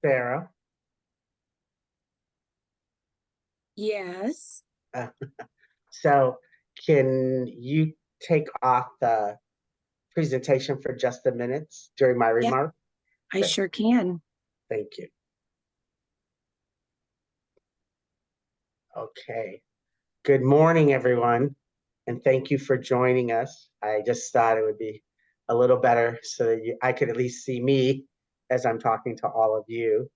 Sarah. Yes. Uh, so can you take off the presentation for just a minute during my Yeah, remark? I Good. sure can. Thank you. Okay. Good morning, everyone, and thank you for joining us. I just thought it would be a little better so that I could at least see me as I'm talking to all of you.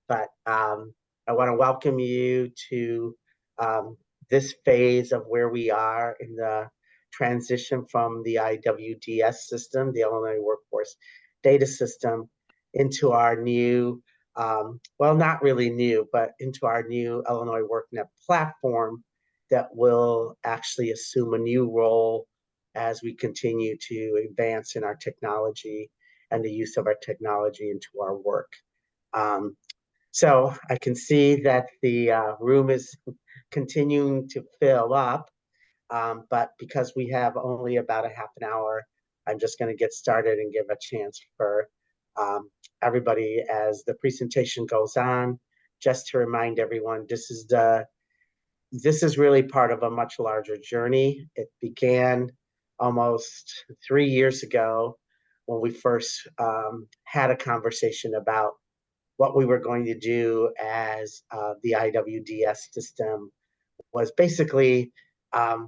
But I want to welcome you to um, this phase of where we are in the transition from the IWDS system, the Illinois Workforce Data System, into our new, well, not really new, but into our new Illinois WorkNet platform that will actually assume a new role as we continue to advance in our technology and the use of our technology into our work. Um, so I can see that the room is continuing to fill up, but because we have only about a half an hour, I'm just going to get started and give a chance for um, everybody as the presentation goes on. Just to remind everyone, this is really part of a much larger journey. It began almost 3 years ago when we first had a conversation about what we were going to do as the IWDS system was basically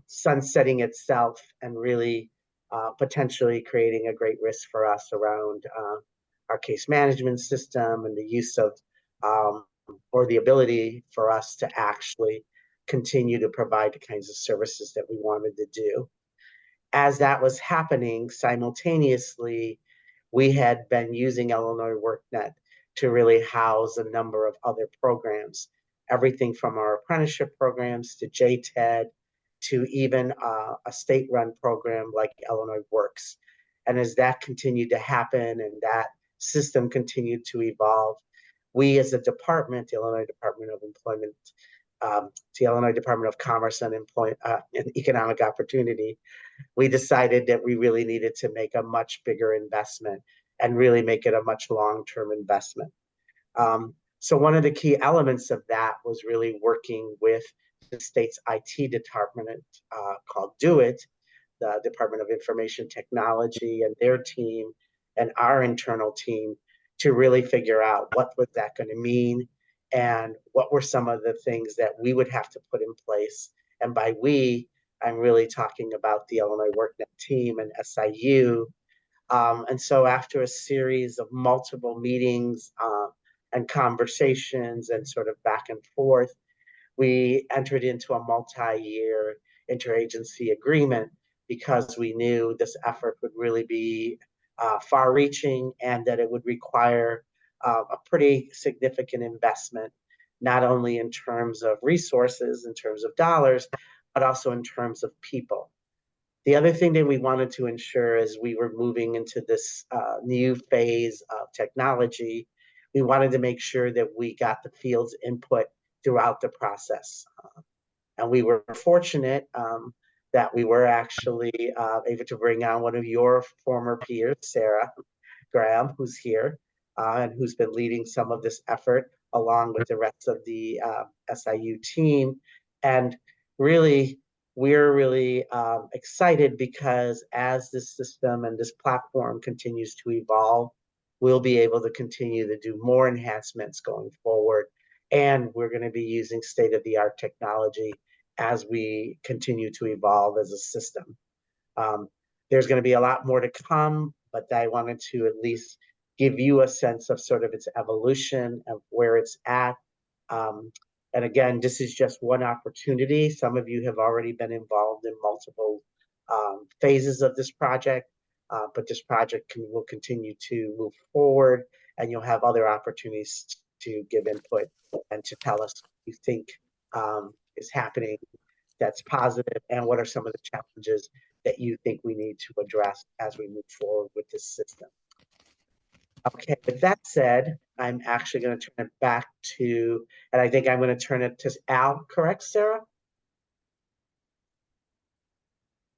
sunsetting itself and really potentially creating a great risk for us around our case management system and the use of or the ability for us to actually continue to provide the kinds of services that we wanted to do. As that was happening, simultaneously, we had been using Illinois WorkNet to really house a number of other programs, everything from our apprenticeship programs to JTED to even a state-run program like Illinois Works. And as that continued to happen and that system continued to evolve, we as a department, the Illinois Department of Employment, the Illinois Department of Commerce and Economic Opportunity, we decided that we really needed to make a much bigger investment and really make it a much long-term investment. So one of the key elements of that was really working with the state's IT department called Do It, the Department of Information Technology and their team and our internal team to really figure out what was that going to mean and what were some of the things that we would have to put in place. And by we, I'm really talking about the Illinois WorkNet team and SIU. And so after a series of multiple meetings and conversations and sort of back and forth, we entered into a multi-year interagency agreement because we knew this effort would really be far-reaching and that it would require a pretty significant investment, not only in terms of resources, in terms of dollars, but also in terms of people. The other thing that we wanted to ensure as we were moving into this new phase of technology, we wanted to make sure that we got the field's input throughout the process. And we were fortunate that we were actually able to bring on one of your former peers, Sarah Graham, who's here and who's been leading some of this effort along with the rest of the SIU team. And really, we're really excited because as this system and this platform continues to evolve, we'll be able to continue to do more enhancements going forward. And we're going to be using state-of-the-art technology as we continue to evolve as a system. There's going to be a lot more to come, but I wanted to at least give you a sense of sort of its evolution and where it's at. And again, this is just one opportunity. Some of you have already been involved in multiple phases of this project, but this project will continue to move forward, and you'll have other opportunities to give input and to tell us what you think is happening that's positive, and what are some of the challenges that you think we need to address as we move forward with this system. Okay, with that said, I'm actually going to turn it back to, and I think I'm going to turn it to Al, correct, Sarah?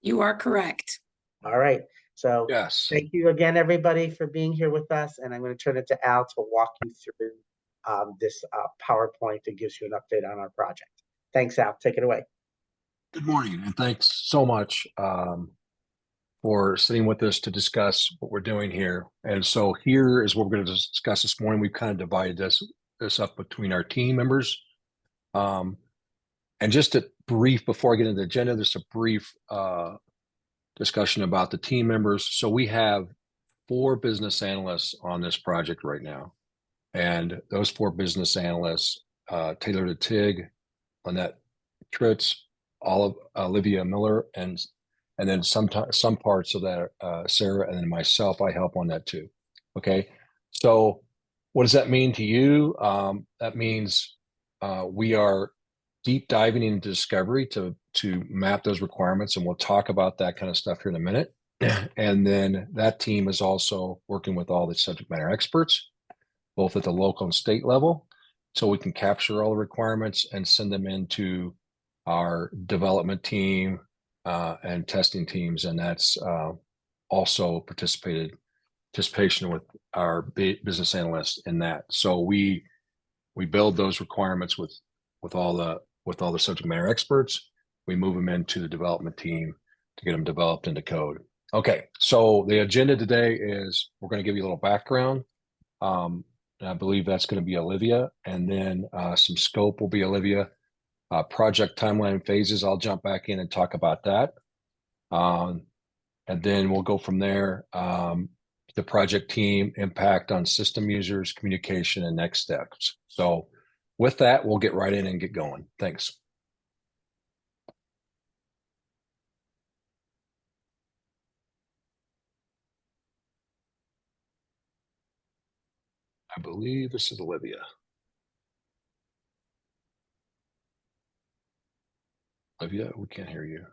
You are correct. All right, so Yes. thank you again, everybody, for being here with us, and I'm going to turn it to Al to walk you through this PowerPoint that gives you an update on our project. Thanks, Al. Take it away. Good morning, and thanks so much for sitting with us to discuss what we're doing here. And so here is what we're going to discuss this morning. We've kind of divided this up between our team members. And just a brief, before I get into the agenda, just a brief discussion about the team members. So we have 4 business analysts on this project right now. And those 4 business analysts, Taylor DeTig, Lynette Tritz, Olivia Miller, and then some parts of that, Sarah, and then myself, I help on that too. Okay, so what does that mean to you? That means we are deep diving into discovery to map those requirements, and we'll talk about that kind of stuff here in a minute. And then that team is also working with all the subject matter experts, both at the local and state level, so we can capture all the requirements and send them into our development team and testing teams. And that's also participation with our business analysts in that. So we build those requirements with all the subject matter experts. We move them into the development team to get them developed into code. Okay, so the agenda today is we're going to give you a little background. And I believe that's going to be Olivia, and then some scope will be Olivia. Project timeline phases, I'll jump back in and talk about that. And then we'll go from there. The project team, impact on system users, communication, and next steps. So with that, we'll get right in and get going. Thanks. I believe this is Olivia. Olivia, we can't hear you.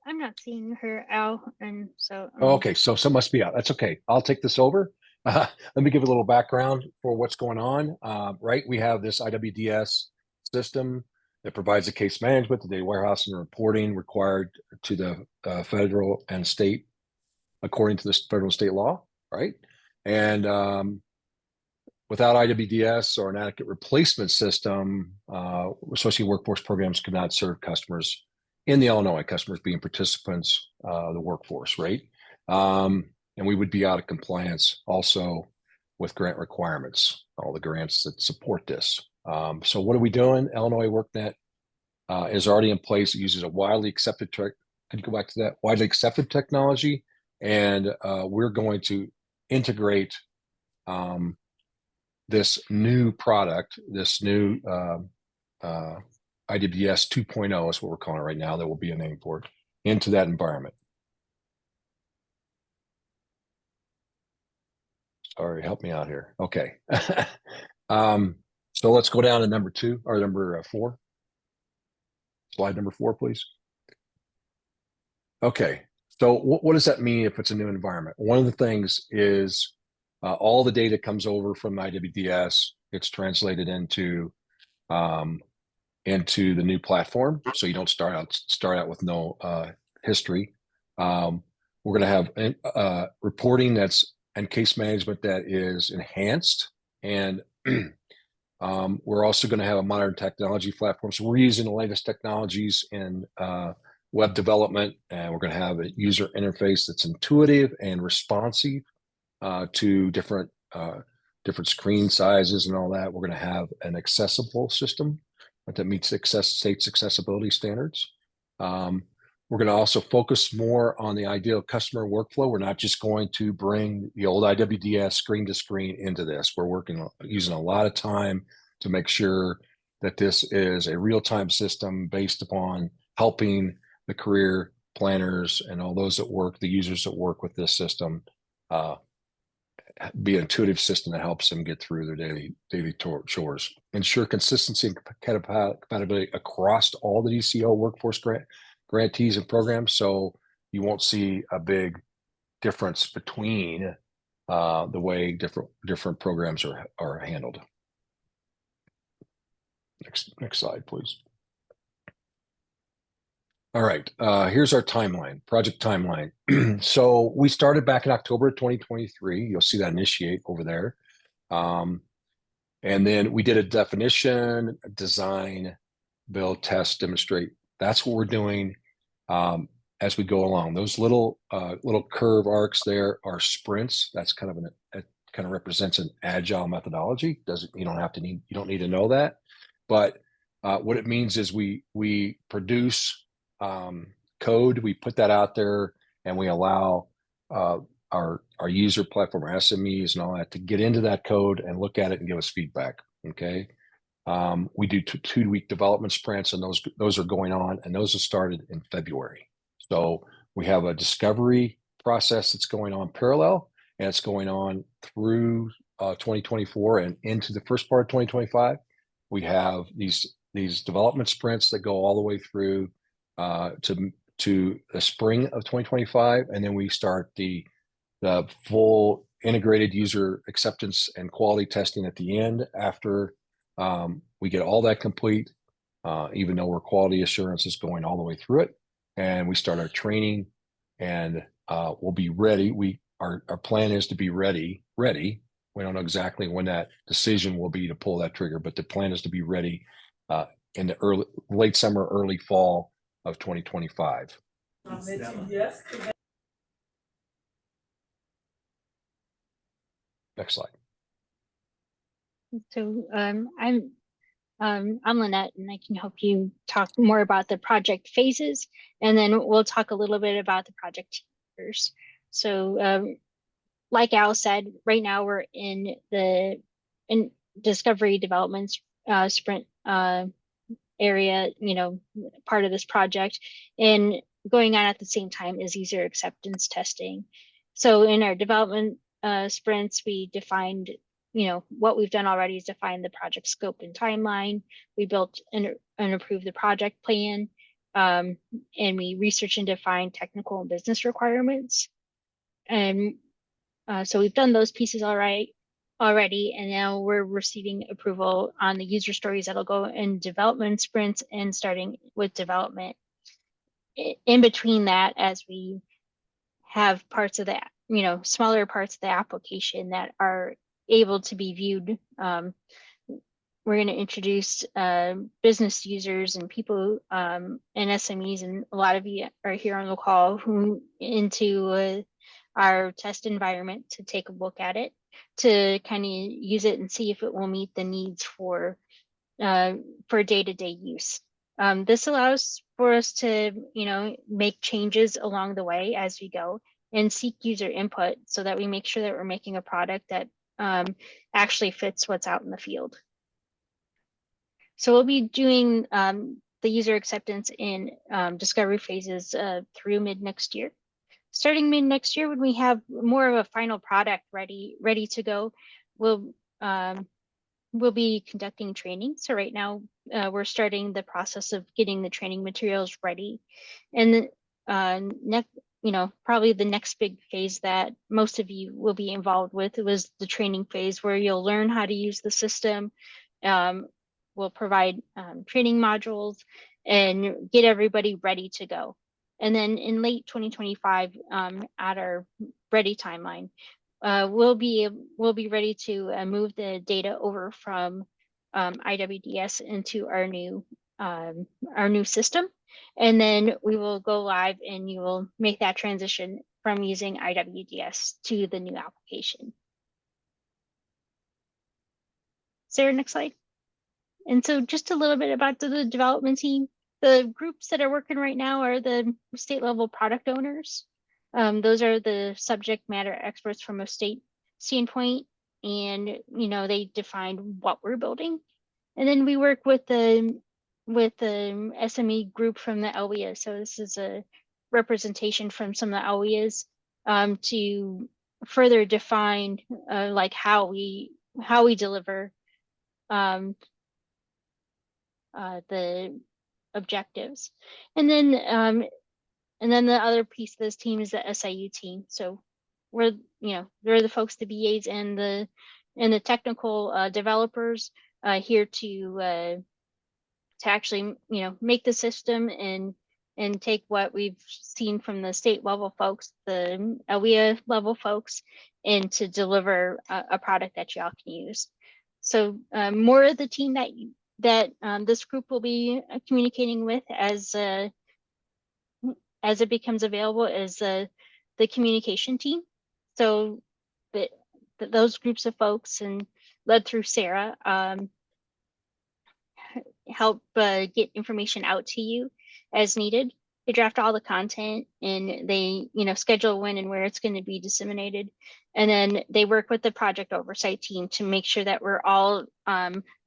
I'm not seeing her, Al, and so. Okay, so some must be out. That's okay. I'll take this over. Let me give a little background for what's going on. Right, we have this IWDS system that provides the case management, the data warehouse, and reporting required to the federal and state, according to this federal and state law. Right, and without IWDS or an adequate replacement system, associated workforce programs could not serve customers in the Illinois, customers being participants, the workforce, right? And we would be out of compliance also with grant requirements, all the grants that support this. So what are we doing? Illinois workNet is already in place. It uses a widely accepted, could you go back to that? Widely accepted technology. And we're going to integrate this new product, this new IWDS 2.0 is what we're calling it right now. There will be a name for it, into that environment. Sorry, help me out here. Okay. So let's go down to number 2 or number 4. Slide number 4, please. Okay. So what does that mean if it's a new environment? One of the things is all the data comes over from IWDS. It's translated into the new platform, so you don't start out with no history. We're going to have reporting and case management that is enhanced, and we're also going to have a modern technology platform. So we're using the latest technologies in web development, and we're going to have a user interface that's intuitive and responsive to different screen sizes and all that. We're going to have an accessible system that meets state's accessibility standards. We're going to also focus more on the ideal customer workflow. We're not just going to bring the old IWDS screen to screen into this. We're using a lot of time to make sure that this is a real-time system based upon helping the career planners and all those that work, the users that work with this system, be an intuitive system that helps them get through their daily chores. Ensure consistency and compatibility across all the DCO workforce grantees and programs, so you won't see a big difference between the way different programs are handled. Next slide, please. All right, here's our timeline, project timeline. So we started back in October of 2023. You'll see that initiate over there. And then we did a definition, design, build, test, demonstrate. That's what we're doing as we go along. Those little curve arcs there are sprints. That's kind of it kind of represents an agile methodology. You don't need to know that, but what it means is we produce code, we put that out there, and we allow our user platform, our SMEs, and all that to get into that code and look at it and give us feedback. Okay. We do 2-week development sprints, and those are going on, and those have started in February. So we have a discovery process that's going on parallel, and it's going on through 2024 and into the first part of 2025. We have these development sprints that go all the way through to the spring of 2025, and then we start the full integrated user acceptance and quality testing at the end after we get all that complete, even though our quality assurance is going all the way through it. And we start our training, and we'll be ready. Our plan is to be ready. We don't know exactly when that decision will be to pull that trigger, but the plan is to be ready in the late summer, early fall of 2025. Next slide. So I'm Lynette, and I can help you talk more about the project phases, and then we'll talk a little bit about the project tiers. So like Al said, right now we're in discovery development sprint area, part of this project, and going on at the same time is user acceptance testing. So in our development sprints, we defined, what we've done already is define the project scope and timeline. We built and approved the project plan, and we researched and defined technical and business requirements. And so we've done those pieces already, and now we're receiving approval on the user stories that'll go in development sprints and starting with development. In between that, as we have parts of that, smaller parts of the application that are able to be viewed, we're going to introduce business users and people and SMEs, and a lot of you are here on the call into our test environment to take a look at it, to kind of use it and see if it will meet the needs for day-to-day use. This allows for us to, make changes along the way as we go and seek user input so that we make sure that we're making a product that actually fits what's out in the field. So we'll be doing the user acceptance in discovery phases through mid next year. Starting mid next year, when we have more of a final product ready to go, we'll be conducting training. So right now, we're starting the process of getting the training materials ready, and next, probably the next big phase that most of you will be involved with was the training phase, where you'll learn how to use the system. We'll provide training modules and get everybody ready to go. And then in late 2025, at our ready timeline, we'll be ready to move the data over from IWDS into our new system, and then we will go live, and you will make that transition from using IWDS to the new application. Sarah, next slide. And so just a little bit about the development team. The groups that are working right now are the state level product owners. Those are the subject matter experts from a state standpoint, and they define what we're building. And then we work with the SME group from the LWIA. So this is a representation from some of the LWIAs to further define like how we deliver the objectives. And then the other piece of this team is the SIU team. So we're, they're the folks, the BAs and the technical developers here to actually, make the system and and take what we've seen from the state level folks, the LWIA level folks, and to deliver a product that y'all can use. So more of the team that this group will be communicating with as it becomes available is the communication team. So those groups of folks, and led through Sarah, help get information out to you as needed. They draft all the content, and they schedule when and where it's going to be disseminated, and then they work with the project oversight team to make sure that we're all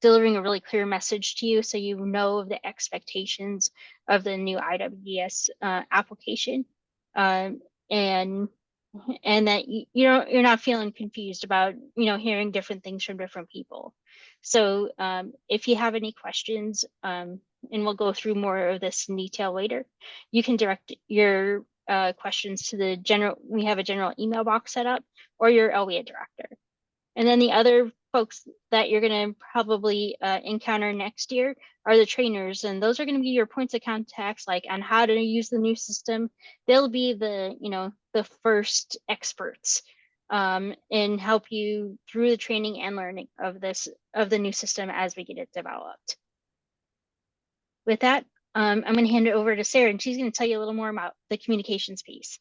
delivering a really clear message to you, so you know the expectations of the new IWDS application, and that you're not feeling confused about hearing different things from different people. So if you have any questions, and we'll go through more of this in detail later, you can direct your questions to the general. We have a general email box set up, or your LWIA director. And then the other folks that you're going to probably encounter next year are the trainers, and those are going to be your points of contacts, like on how to use the new system. They'll be the the first experts and help you through the training and learning of the new system as we get it developed. With that, I'm going to hand it over to Sarah, and she's going to tell you a little more about the communications piece.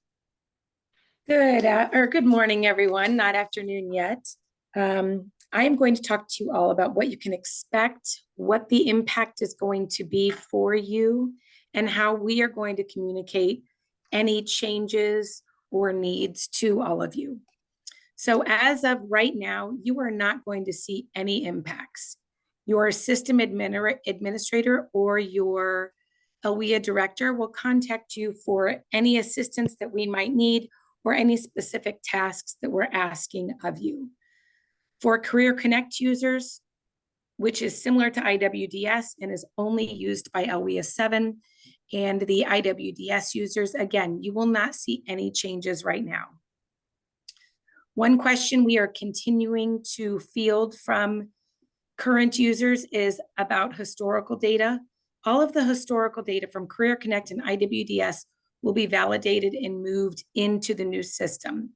Good morning, everyone. Not afternoon yet. I am going to talk to you all about what you can expect, what the impact is going to be for you, and how we are going to communicate any changes or needs to all of you. So as of right now, you are not going to see any impacts. Your system administrator or your LWIA director will contact you for any assistance that we might need or any specific tasks that we're asking of you. For Career Connect users, which is similar to IWDS and is only used by LWIA 7, and the IWDS users, again, you will not see any changes right now. One question we are continuing to field from current users is about historical data. All of the historical data from Career Connect and IWDS will be validated and moved into the new system.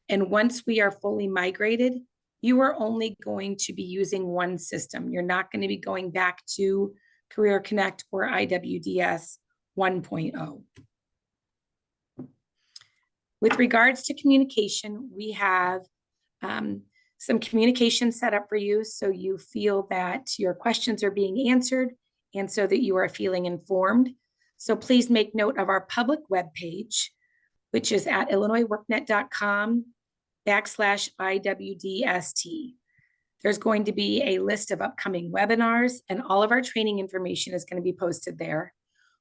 And once we are fully migrated, you are only going to be using one system. You're not going to be going back to Career Connect or IWDS 1.0. With regards to communication, we have some communication set up for you so you feel that your questions are being answered and so that you are feeling informed. So please make note of our public webpage, which is at illinoisworknet.com/IWDST. There's going to be a list of upcoming webinars, and all of our training information is going to be posted there.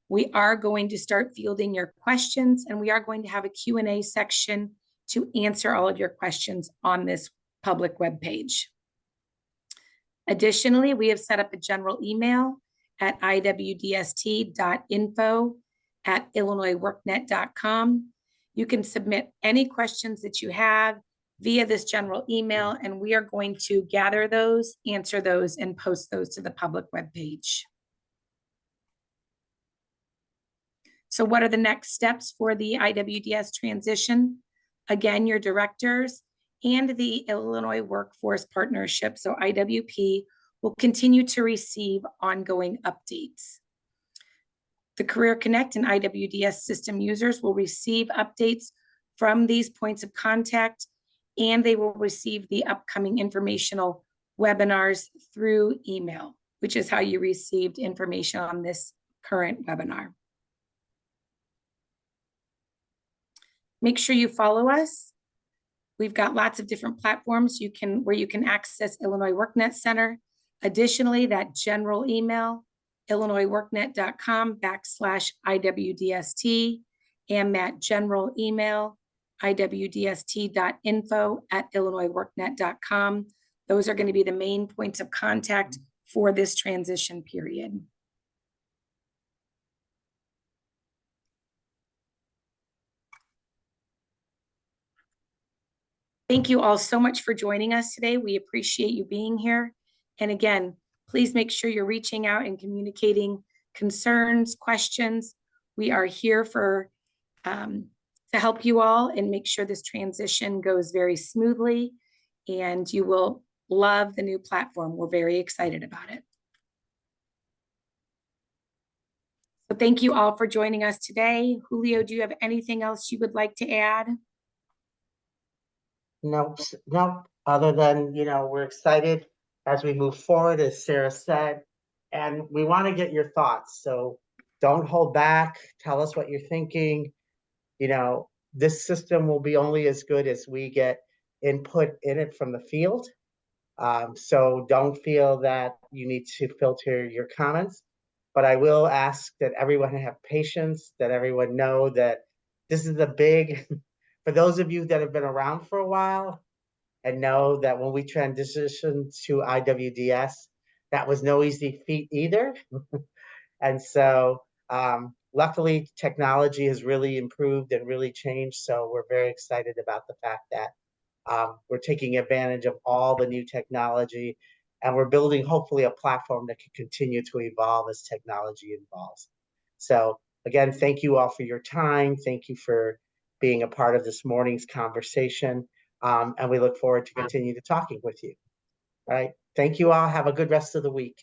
We are going to start fielding your questions, and we are going to have a Q&A section to answer all of your questions on this public webpage. Additionally, we have set up a general email at iwdst.info@illinoisworknet.com. You can submit any questions that you have via this general email, and we are going to gather those, answer those, and post those to the public webpage. So what are the next steps for the IWDS transition? Again, your directors and the Illinois Workforce Partnership, so IWP, will continue to receive ongoing updates. The Career Connect and IWDS system users will receive updates from these points of contact, and they will receive the upcoming informational webinars through email, which is how you received information on this current webinar. Make sure you follow us. We've got lots of different platforms where you can access Illinois WorkNet Center. Additionally, that general email, illinoisworknet.com/IWDST, and that general email, iwdst.info@illinoisworknet.com. Those are going to be the main points of contact for this transition period. Thank you all so much for joining us today. We appreciate you being here. And again, please make sure you're reaching out and communicating concerns, questions, We are here to help you all and make sure this transition goes very smoothly, and you will love the new platform. We're very excited about it. So thank you all for joining us today. Julio, do you have anything else you would like to add? Nope, nope. Other than, we're excited as we move forward, as Sarah said, and we want to get your thoughts. So don't hold back. Tell us what you're thinking. This system will be only as good as we get input in it from the field. So don't feel that you need to filter your comments, but I will ask that everyone have patience, that everyone know that this is a big, for those of you that have been around for a while and know that when we transitioned to IWDS, that was no easy feat either. And so luckily technology has really improved and really changed. So we're very excited about the fact that we're taking advantage of all the new technology, and we're building hopefully a platform that can continue to evolve as technology evolves. So again, thank you all for your time. Thank you for being a part of this morning's conversation. And we look forward to continue to talking with you. All right. Thank you all. Have a good rest of the week.